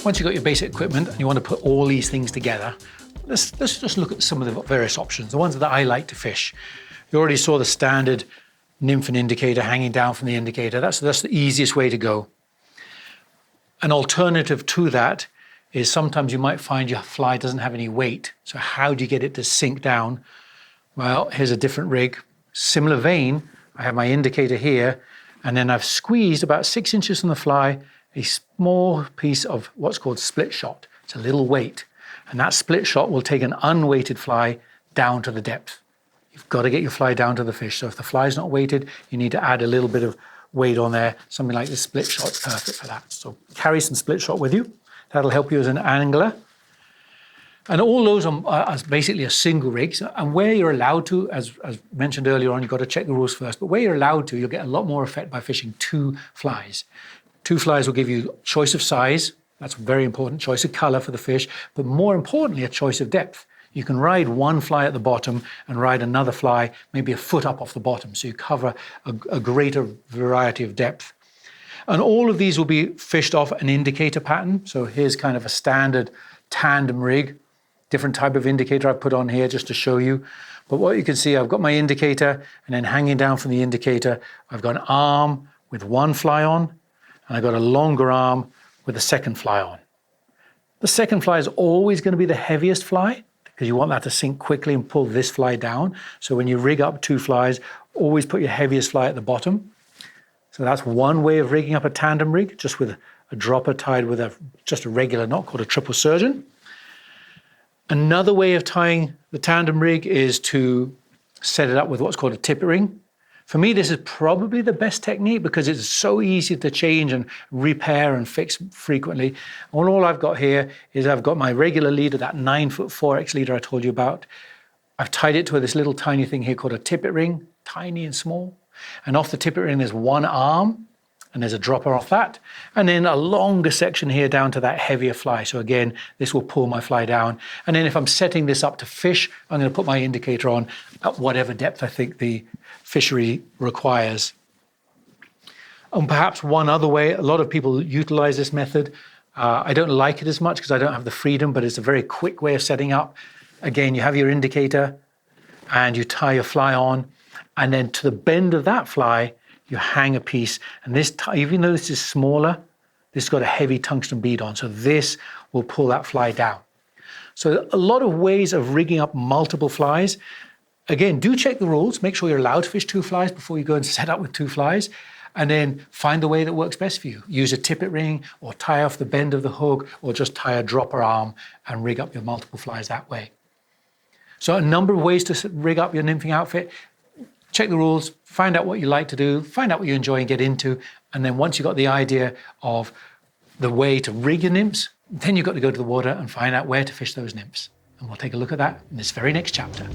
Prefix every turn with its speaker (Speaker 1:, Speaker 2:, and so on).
Speaker 1: once you've got your basic equipment and you want to put all these things together, let's just look at some of the various options, the ones that I like to fish. You already saw the standard nymph and indicator hanging down from the indicator. That's the easiest way to go. An alternative to that is sometimes you might find your fly doesn't have any weight. So how do you get it to sink down? Well, here's a different rig. Similar vein, I have my indicator here, and then I've squeezed about 6 inches from the fly a small piece of what's called split shot. It's a little weight, and that split shot will take an unweighted fly down to the depth. You've got to get your fly down to the fish. So if the fly is not weighted, you need to add a little bit of weight on there. Something like this split shot is perfect for that. So carry some split shot with you. That'll help you as an angler. And all those are basically a single rig. And where you're allowed to, as mentioned earlier on, you've got to check the rules first, but where you're allowed to, you'll get a lot more effect by fishing 2 flies. 2 flies will give you choice of size. That's very important, choice of color for the fish, but more importantly, a choice of depth. You can ride 1 fly at the bottom and ride another fly maybe a foot up off the bottom, so you cover a greater variety of depth. And all of these will be fished off an indicator pattern. So here's kind of a standard tandem rig, different type of indicator I put on here just to show you. But what you can see, I've got my indicator, and then hanging down from the indicator, I've got an arm with 1 fly on, and I've got a longer arm with a 2nd fly on. The 2nd fly is always going to be the heaviest fly, because you want that to sink quickly and pull this fly down. So when you rig up 2 flies, always put your heaviest fly at the bottom. So that's one way of rigging up a tandem rig, just with a dropper tied with just a regular knot called a triple surgeon. Another way of tying the tandem rig is to set it up with what's called a tippet ring. For me, this is probably the best technique because it's so easy to change and repair and fix frequently. And all I've got here is I've got my regular leader, that 9-foot 4X leader I told you about. I've tied it to this little tiny thing here called a tippet ring, tiny and small. And off the tippet ring, there's 1 arm, and there's a dropper off that. And then a longer section here down to that heavier fly. So again, this will pull my fly down. And then if I'm setting this up to fish, I'm going to put my indicator on at whatever depth I think the fishery requires. And perhaps one other way, a lot of people utilize this method. I don't like it as much because I don't have the freedom, but it's a very quick way of setting up. Again, you have your indicator and you tie your fly on, and then to the bend of that fly, you hang a piece. And this, even though this is smaller, this has got a heavy tungsten bead on. So this will pull that fly down. So a lot of ways of rigging up multiple flies. Again, do check the rules. Make sure you're allowed to fish 2 flies before you go and set up with 2 flies. And then find the way that works best for you. Use a tippet ring, or tie off the bend of the hook, or just tie a dropper arm and rig up your multiple flies that way. So a number of ways to rig up your nymphing outfit. Check the rules, find out what you like to do, find out what you enjoy and get into. And then once you've got the idea of the way to rig your nymphs, then you've got to go to the water and find out where to fish those nymphs. And we'll take a look at that in this very next chapter.